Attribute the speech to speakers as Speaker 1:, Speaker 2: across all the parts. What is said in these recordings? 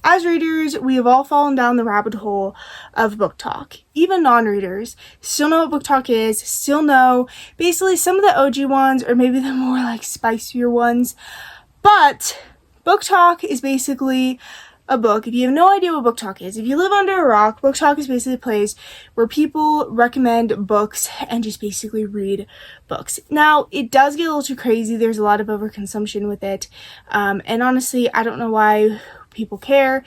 Speaker 1: as readers, we have all fallen down the rabbit hole of BookTok. Even non-readers still know what BookTok is, still know basically some of the OG ones, or maybe the more like spicier ones. But BookTok is basically a book. If you have no idea what BookTok is, if you live under a rock, BookTok is basically a place where people recommend books and just basically read books. Now, it does get a little too crazy. There's a lot of overconsumption with it. And honestly, I don't know why people care.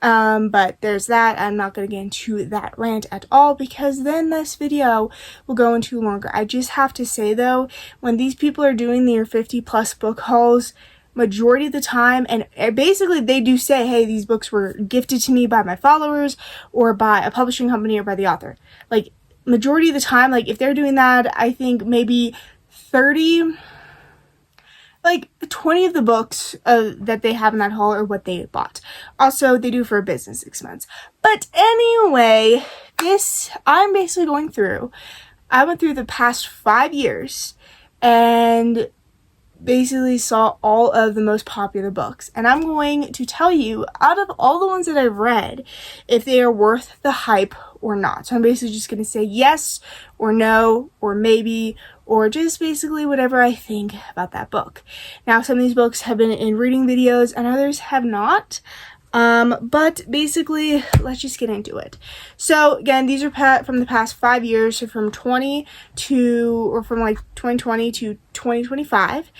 Speaker 1: But there's that. I'm not going to get into that rant at all because then this video will go into longer. I just have to say though, when these people are doing their 50 plus book hauls, majority of the time, and basically they do say, hey, these books were gifted to me by my followers or by a publishing company or by the author. Like, majority of the time, like, if they're doing that, I think maybe 20 of the books that they have in that haul are what they bought. Also, they do for a business expense. But anyway, I'm basically going through, I went through the past 5 years and basically saw all of the most popular books, and I'm going to tell you, out of all the ones that I've read, if they are worth the hype or not. So I'm basically just going to say yes or no or maybe, or just basically whatever I think about that book. Now, some of these books have been in reading videos and others have not. But basically, let's just get into it. So again, these are from the past 5 years, so from 2020 to 2025.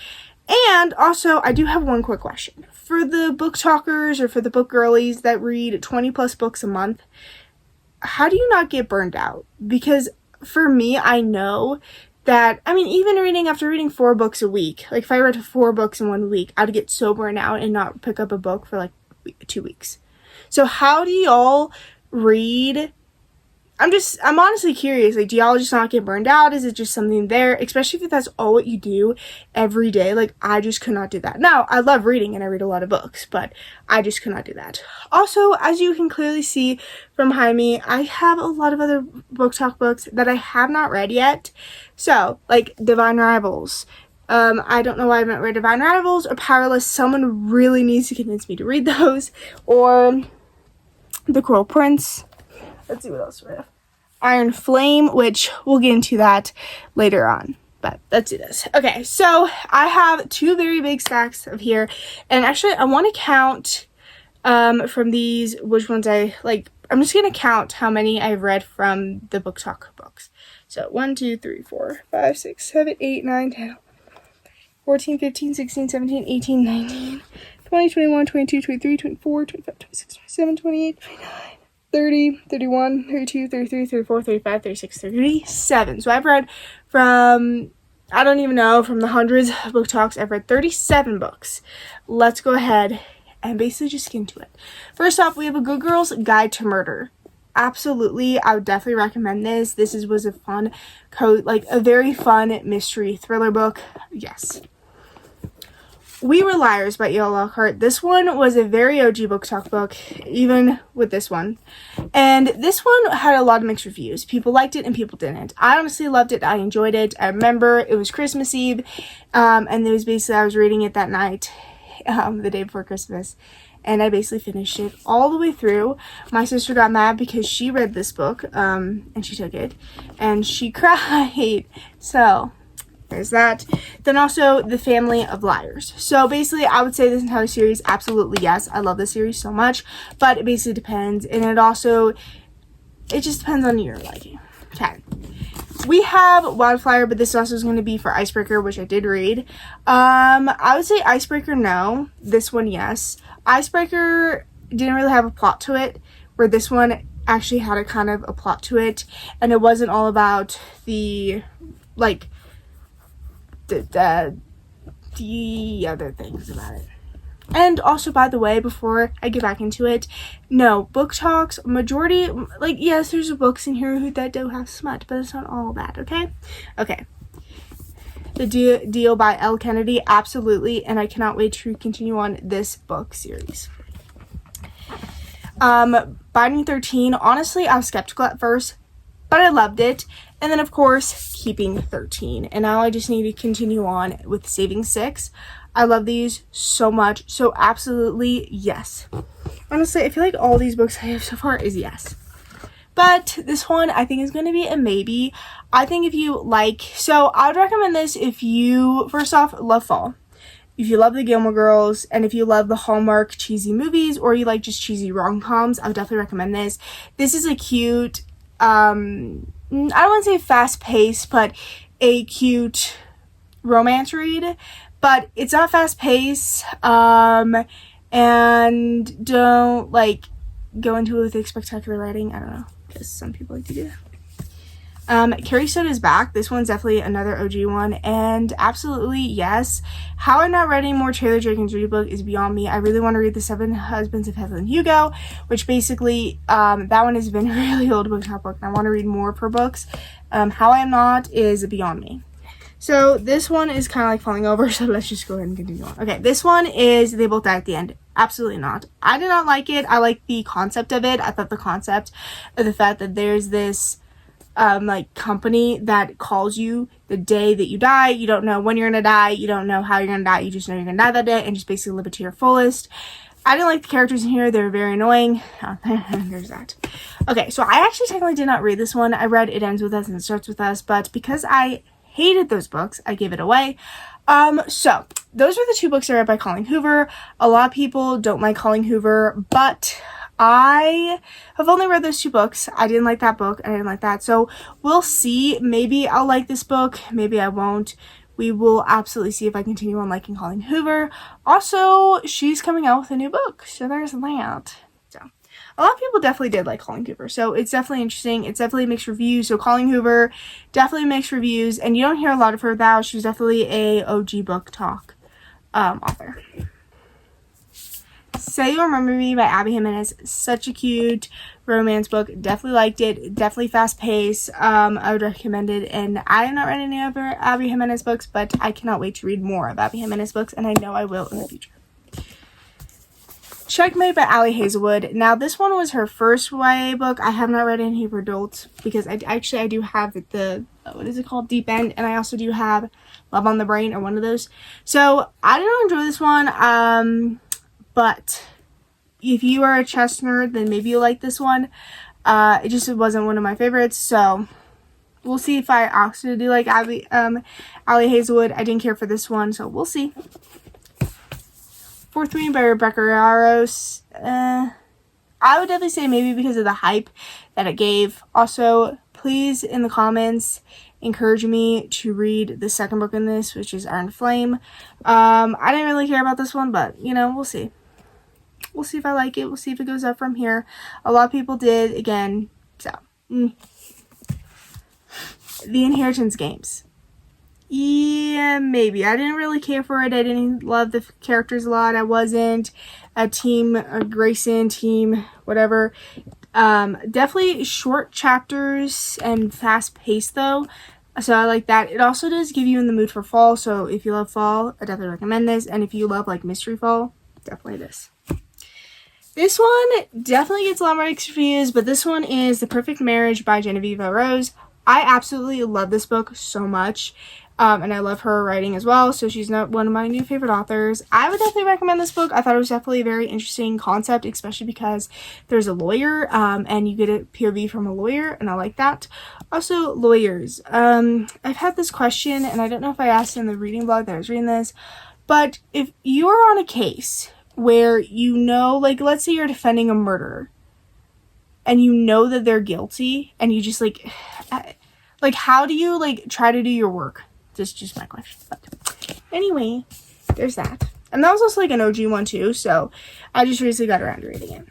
Speaker 1: And also, I do have one quick question. For the book talkers or for the book girlies that read 20 plus books a month, how do you not get burned out? Because for me, I know that, I mean, even after reading 4 books a week, like if I read 4 books in 1 week, I'd get so burned out and not pick up a book for like 2 weeks. So how do y'all read? I'm honestly curious, like, do y'all just not get burned out? Is it just something there, especially if that's all what you do every day? Like, I just could not do that. Now, I love reading and I read a lot of books, but I just could not do that. Also, as you can clearly see from behind me, I have a lot of other BookTok books that I have not read yet. So, like Divine Rivals. I don't know why I haven't read Divine Rivals or Powerless. Someone really needs to convince me to read those. Or The Cruel Prince. Let's see what else we have. Iron Flame, which we'll get into that later on. But let's do this. Okay, so I have 2 very big stacks of here. And actually, I want to count from these which ones I like. I'm just going to count how many I've read from the BookTok books. So 1, 2, 3, 4, 5, 6, 7, 8, 9, 10, 14, 15, 16, 17, 18, 19, 20, 21, 22, 23, 24, 25, 26, 27, 28, 29, 30, 31, 32, 33, 34, 35, 36, 37. So I've read from, I don't even know, from the hundreds of book talks, I've read 37 books. Let's go ahead and basically just get into it. First off, we have A Good Girl's Guide to Murder. Absolutely, I would definitely recommend this. This was a fun, a very fun mystery thriller book. Yes. We Were Liars by E.L. Lockhart. This one was a very OG BookTok book, even with this one. And this one had a lot of mixed reviews. People liked it and people didn't. I honestly loved it. I enjoyed it. I remember it was Christmas Eve, and it was basically, I was reading it that night, the day before Christmas, and I basically finished it all the way through. My sister got mad because she read this book, and she took it, and she cried. So there's that. Then also The Family of Liars. So basically, I would say this entire series, absolutely yes. I love this series so much, but it basically depends, and it just depends on your liking. Okay. We have Wildfire, but this also is going to be for Icebreaker, which I did read. I would say Icebreaker, no. This one, yes. Icebreaker didn't really have a plot to it, where this one actually had a kind of a plot to it, and it wasn't all about the other things about it. And also, by the way, before I get back into it, no, BookTok's majority, yes, there's books in here that do have smut, but it's not all that, okay? Okay. The Deal by L. Kennedy, absolutely, and I cannot wait to continue on this book series. Binding 13, honestly, I was skeptical at first, but I loved it. And then, of course, Keeping 13. And now I just need to continue on with Saving 6. I love these so much. So absolutely, yes. Honestly, I feel like all these books I have so far is yes. But this one I think is going to be a maybe. I think if you like, so I would recommend this if you, first off, love fall. If you love the Gilmore Girls, and if you love the Hallmark cheesy movies, or you like just cheesy rom-coms, I would definitely recommend this. This is a cute, I don't want to say fast-paced, but a cute romance read. But it's not fast-paced, and don't, like, go into it with like, spectacular writing. I don't know, because some people like to do that. Carrie Stood is back. This one's definitely another OG one, and absolutely yes. How I'm not reading more Taylor Jenkins Reid book is beyond me. I really want to read The Seven Husbands of Evelyn Hugo, which basically, that one has been a really old BookTok book, and I want to read more of her books. How I'm not is beyond me. So this one is kind of like falling over, so let's just go ahead and continue on. Okay, this one is They Both Die at the End. Absolutely not. I did not like it. I like the concept of it. I thought the concept of the fact that there's this like company that calls you the day that you die. You don't know when you're gonna die. You don't know how you're gonna die. You just know you're gonna die that day, and just basically live it to your fullest. I didn't like the characters in here. They were very annoying. There's that. Okay, so I actually technically did not read this one. I read It Ends With Us and It Starts With Us, but because I hated those books, I gave it away. So those are the two books I read by Colleen Hoover. A lot of people don't like Colleen Hoover, but I have only read those two books. I didn't like that book, and I didn't like that. So we'll see. Maybe I'll like this book. Maybe I won't. We will absolutely see if I continue on liking Colleen Hoover. Also, she's coming out with a new book, so there's that. So a lot of people definitely did like Colleen Hoover, so it's definitely interesting. It's definitely mixed reviews. So Colleen Hoover, definitely mixed reviews, and you don't hear a lot of her now. She's definitely a OG BookTok author. Say You Remember Me by Abby Jimenez. Such a cute romance book. Definitely liked it. Definitely fast paced. I would recommend it. And I have not read any other Abby Jimenez books, but I cannot wait to read more of Abby Jimenez books, and I know I will in the future. Checkmate by Allie Hazelwood. Now, this one was her first YA book. I have not read any for adults because I do have the what is it called? Deep End, and I also do have Love on the Brain, or one of those. So I did not enjoy this one. But if you are a chess nerd, then maybe you'll like this one. It wasn't one of my favorites, so we'll see if I actually do like Allie Hazelwood. I didn't care for this one, so we'll see. Fourth Reading by Rebecca Yarros. I would definitely say maybe because of the hype that it gave. Also, please, in the comments, encourage me to read the second book in this, which is Iron Flame. I didn't really care about this one, but, you know, we'll see. We'll see if I like it. We'll see if it goes up from here. A lot of people did, again, so. The Inheritance Games. Yeah, maybe. I didn't really care for it. I didn't love the characters a lot. I wasn't a team Grayson, team whatever. Definitely short chapters and fast-paced, though. So I like that. It also does give you in the mood for fall. So if you love fall, I definitely recommend this. And if you love, like, mystery fall, definitely this. This one definitely gets a lot more mixed reviews, but this one is The Perfect Marriage by Genevieve Rose. I absolutely love this book so much, and I love her writing as well, so she's not one of my new favorite authors. I would definitely recommend this book. I thought it was definitely a very interesting concept, especially because there's a lawyer, and you get a POV from a lawyer, and I like that. Also, lawyers. I've had this question, and I don't know if I asked in the reading blog that I was reading this, but if you are on a case where you know, like, let's say you're defending a murderer and you know that they're guilty, and you just like how do you like try to do your work? That's just my question. But anyway, there's that. And that was also like an OG one too, so I just recently got around to reading it.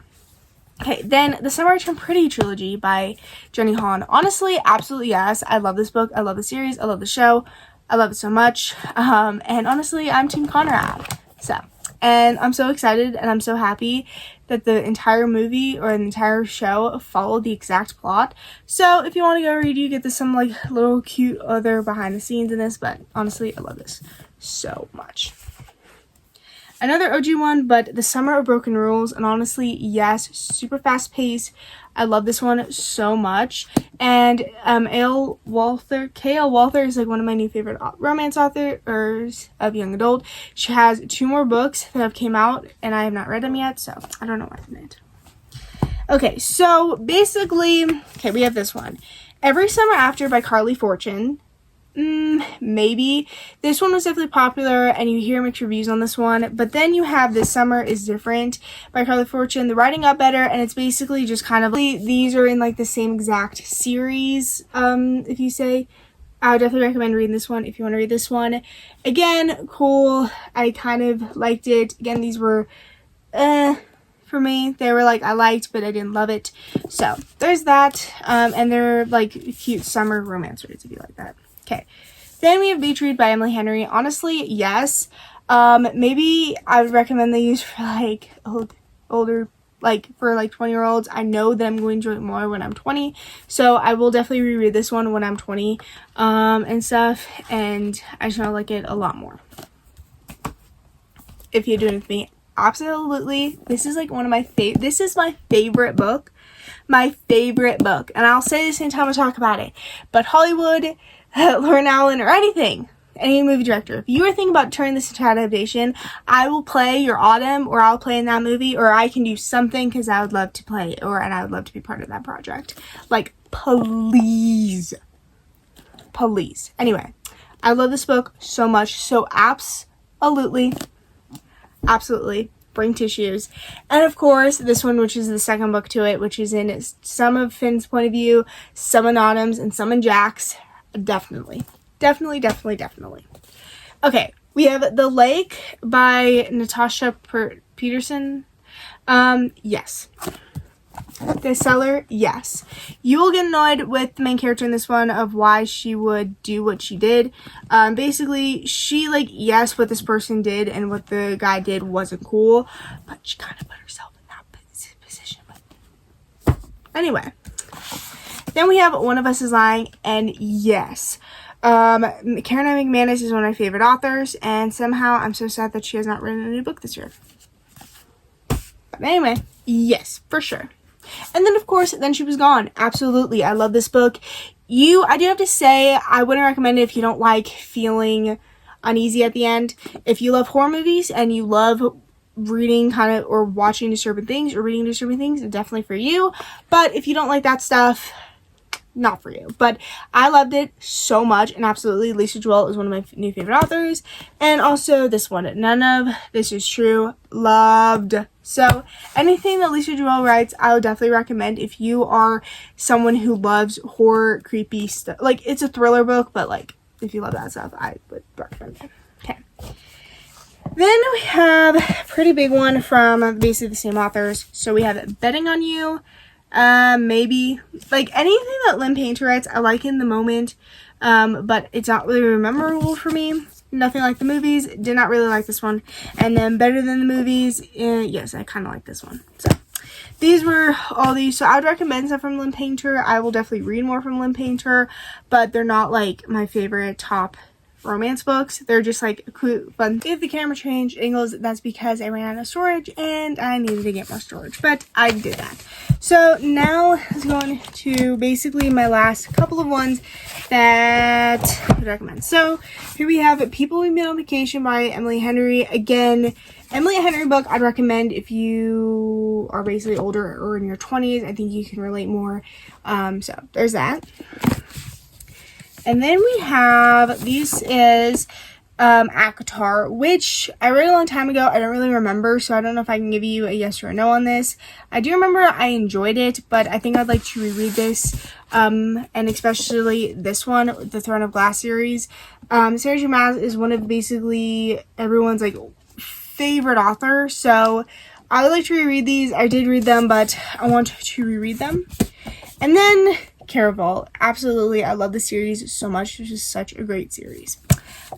Speaker 1: Okay, then The Summer I Turned Pretty trilogy by Jenny Han. Honestly, absolutely yes. I love this book. I love the series. I love the show. I love it so much. And honestly, I'm Team Conrad. And I'm so excited and I'm so happy that the entire movie or the entire show followed the exact plot. So if you want to go read, you get some like little cute other behind the scenes in this, but honestly, I love this so much. another OG one, but The Summer of Broken Rules. And honestly, yes, super fast paced. I love this one so much. And K.L. Walther is like one of my new favorite romance authors of young adult. She has 2 more books that have came out, and I have not read them yet, so I don't know what I meant. Okay, so basically, we have this one. Every Summer After by Carly Fortune. Maybe. This one was definitely popular, and you hear mixed reviews on this one. But then you have This Summer is Different by Carly Fortune. The writing got better, and it's basically just kind of, these are in like the same exact series, if you say. I would definitely recommend reading this one if you want to read this one. Again, cool. I kind of liked it. Again, these were, for me. They were like, I liked, but I didn't love it. So, there's that. And they're like cute summer romance reads if you like that. Okay, then we have Beach Read by Emily Henry. Honestly, yes. Maybe I would recommend these for like older, like for like 20-year-olds. I know that I'm going to enjoy it more when I'm 20, so I will definitely reread this one when I'm 20, and stuff. And I just want to like it a lot more. If you're doing it with me, absolutely. This is like one of my This is my favorite book. My favorite book, and I'll say this anytime I talk about it. But Hollywood. Lauren Allen, or any movie director, if you are thinking about turning this into adaptation, I will play your Autumn, or I'll play in that movie, or I can do something because I would love to play, and I would love to be part of that project. Like, please. Anyway, I love this book so much, so absolutely bring tissues. And of course, this one, which is the second book to it, which is in some of Finn's point of view, some in Autumn's, and some in Jack's. Definitely. Okay, we have The Lake by Natasha Peterson. Yes. The Seller, yes. You will get annoyed with the main character in this one of why she would do what she did. Basically, she, yes, what this person did and what the guy did wasn't cool, but she kind of put herself in that position. Anyway. Then we have One of Us is Lying, and yes, Karen McManus is one of my favorite authors, and somehow I'm so sad that she has not written a new book this year. But anyway, yes, for sure. And then, of course, Then She Was Gone. Absolutely, I love this book. I do have to say, I wouldn't recommend it if you don't like feeling uneasy at the end. If you love horror movies and you love reading or watching disturbing things or reading disturbing things, it's definitely for you. But if you don't like that stuff, not for you. But I loved it so much, and absolutely Lisa Joelle is one of my new favorite authors. And also this one, None of This Is True, loved. So anything that Lisa Joelle writes, I would definitely recommend if you are someone who loves horror, creepy stuff. It's a thriller book, but if you love that stuff, I would recommend it. Okay. Then we have a pretty big one from basically the same authors. So we have Betting on You. Maybe anything that Lynn Painter writes, I like in the moment, but it's not really memorable for me. Nothing like the movies. Did not really like this one. And then Better Than the Movies. Yes, I kind of like this one. So these were all these. So I would recommend some from Lynn Painter. I will definitely read more from Lynn Painter, but they're not my favorite top romance books. They're just cute, fun. If the camera changed angles, that's because I ran out of storage and I needed to get more storage, but I did that. So now let's go on to basically my last couple of ones that I would recommend. So here we have People We Meet on Vacation by Emily Henry. Again, Emily Henry book I'd recommend if you are basically older or in your 20s. I think you can relate more. So there's that. And then we have, this is ACOTAR, which I read a long time ago. I don't really remember, so I don't know if I can give you a yes or a no on this. I do remember I enjoyed it, but I think I'd like to reread this, and especially this one, the Throne of Glass series. Sarah J. Maas is one of basically everyone's favorite author, so I would like to reread these. I did read them, but I want to reread them. And then Caraval, absolutely, I love the series so much. It's just such a great series.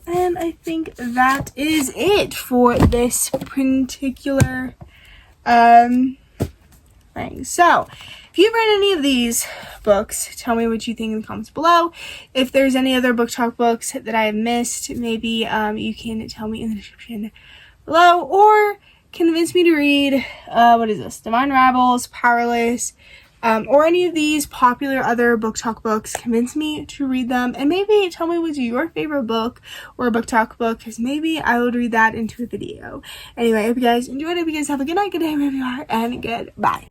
Speaker 1: And I think that is it for this particular thing. So, if you've read any of these books, tell me what you think in the comments below. If there's any other BookTok books that I have missed, maybe you can tell me in the description below, or convince me to read, what is this? Divine Ravels, Powerless, or any of these popular other BookTok books. Convince me to read them, and maybe tell me what's your favorite book or BookTok book, because maybe I would read that into a video. Anyway, I hope you guys enjoyed. I hope you guys have a good night, good day, wherever you are, and goodbye.